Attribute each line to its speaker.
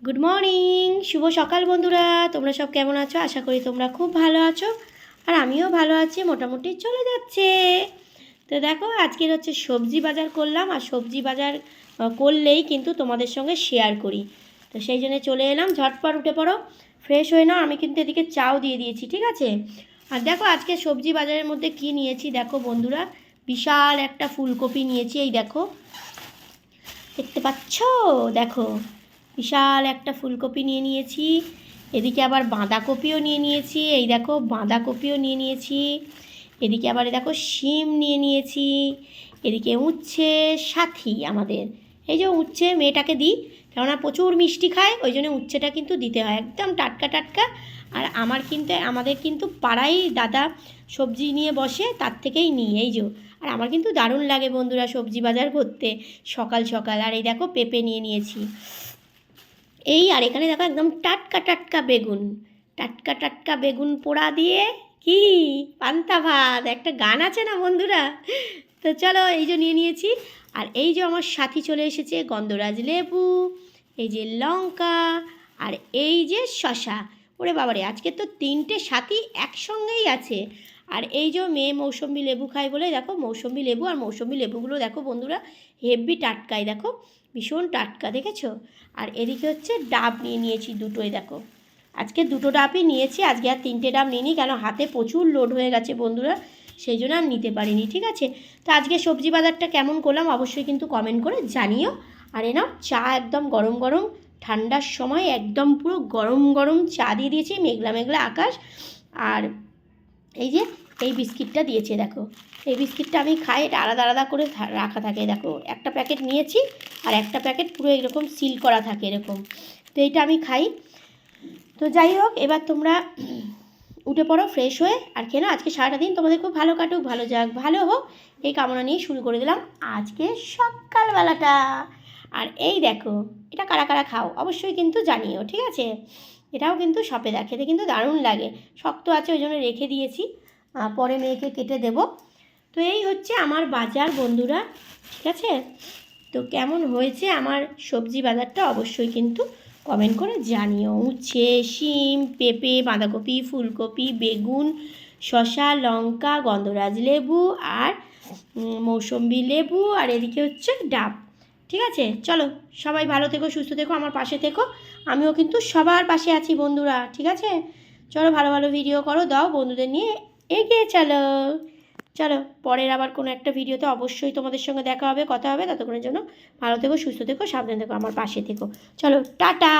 Speaker 1: Good morning, শুভ সকাল বন্ধুরা। তোমরা সব কেমন আছো? আশা করি তোমরা খুব ভালো আছো, আর আমিও ভালো আছি, মোটামুটি চলে যাচ্ছে। তো দেখো, আজকের হচ্ছে সবজি বাজার করলাম, আর সবজি বাজার করলেই কিন্তু তোমাদের সঙ্গে শেয়ার করি। তো সেই জন্য চলে এলাম, ঝটপট উঠে পড়ো, ফ্রেশ হয়ে নাও। আমি কিন্তু এদিকে চাও দিয়ে দিয়েছি, ঠিক আছে? আর দেখো, আজকে সবজি বাজারের মধ্যে কি নিয়েছি দেখো বন্ধুরা। বিশাল একটা ফুলকপি নিয়েছি, এই দেখো, দেখতে পাচ্ছ? দেখো, বিশাল একটা ফুলকপি নিয়ে নিয়েছি। এদিকে আবার বাঁধাকপিও নিয়ে নিয়েছি, এই দেখো বাঁধাকপিও নিয়ে নিয়েছি। এদিকে আবার দেখো শিম নিয়ে নিয়েছি। এদিকে উচ্ছে সাথী আমাদের, এই যে উচ্ছে মেয়েটাকে দিই, কেননা প্রচুর মিষ্টি খায়, ওই জন্য উচ্ছেটা কিন্তু দিতে হয়, একদম টাটকা টাটকা। আর আমাদের কিন্তু পাড়ায় দাদা সবজি নিয়ে বসে, তার থেকেই নিই, এই যে। আর আমার কিন্তু দারুণ লাগে বন্ধুরা সবজি বাজার করতে সকাল সকাল। আর এই দেখো পেঁপে নিয়ে নিয়েছি, এই। আর এখানে দেখো একদম টাটকা টাটকা বেগুন, টাটকা টাটকা বেগুন পোড়া দিয়ে কি পান্তা ভাত, একটা গান আছে না বন্ধুরা? তো চলো, এই যে নিয়ে নিয়েছি। আর এই যে আমার সাথী চলে এসেছে, গন্ধরাজ লেবু, এই যে লঙ্কা, আর এই যে শশা। ওরে বাবারে, আজকে তো তিনটে সাথী একসঙ্গেই আছে। আর এই যে মেয়ে মৌসম্বি লেবু খায় বলে দেখো মৌসম্বি লেবু, আর মৌসম্বি লেবুগুলো দেখো বন্ধুরা হেভি টাটকাই, দেখো ভীষণ টাটকা, দেখেছো? আর এদিকে হচ্ছে ডাব নিয়ে নিয়েছি দুটোই, দেখো আজকে দুটো ডাবই নিয়েছি, আজকে আর তিনটে ডাব নিইনি, কেন হাতে প্রচুর লোড হয়ে গেছে বন্ধুরা, সেই জন্য আর নিতে পারিনি, ঠিক আছে? তো আজকে সবজি বাজারটা কেমন করলাম অবশ্যই কিন্তু কমেন্ট করে জানিও। আর এ নাও চা, একদম গরম গরম, ঠান্ডার সময় একদম পুরো গরম গরম চা দিয়ে দিয়েছি, মেঘলা মেঘলা আকাশ। আর এই যে এই বিস্কিটটা দিয়েছে, দেখো এই বিস্কিটটা আমি খাই, এটা আলাদা আলাদা করে রাখা থাকে, দেখো একটা প্যাকেট নিয়েছি, আর একটা প্যাকেট পুরো এরকম সিল করা থাকে এরকম। তো এইটা আমি খাই। তো যাই হোক, এবার তোমরা উঠে পড়ো ফ্রেশ হয়ে, আর কেন আজকে সারাটা দিন তোমাদের খুব ভালো কাটুক, ভালো যাক, ভালো হোক, এই কামনা নিয়ে শুরু করে দিলাম আজকে সকালবেলাটা। আর এই দেখো, এটা কারা কারা খাও অবশ্যই কিন্তু জানিও, ঠিক আছে? এটাও কিন্তু সপেদা, খেতে কিন্তু দারুণ লাগে, শক্ত আছে ওই জন্য রেখে দিয়েছি, পরে মেয়েকে কেটে দেব। তো এই হচ্ছে আমার বাজার বন্ধুরা, ঠিক আছে? তো কেমন হয়েছে আমার সবজি বাজারটা অবশ্যই কিন্তু কমেন্ট করে জানিও। উচ্ছে, শিম, পেঁপে, বাঁধাকপি, ফুলকপি, বেগুন, শসা, লঙ্কা, গন্ধরাজ লেবু, আর মৌসম্বি লেবু, আর এদিকে হচ্ছে ডাব, ঠিক আছে? চলো, সবাই ভালো থেকো, সুস্থ থেকো, আমার পাশে থেকো, আমিও কিন্তু সবার পাশে আছি বন্ধুরা, ঠিক আছে? চলো, ভালো ভালো ভিডিও করো, দাও বন্ধুদের নিয়ে এগিয়ে চলো। চলো, পরের আবার কোনো একটা ভিডিওতে অবশ্যই তোমাদের সঙ্গে দেখা হবে, কথা হবে, ততক্ষণের জন্য ভালো থেকো, সুস্থ থেকো, সাবধান থেকো, আমার পাশে থেকো। চলো, টাটা।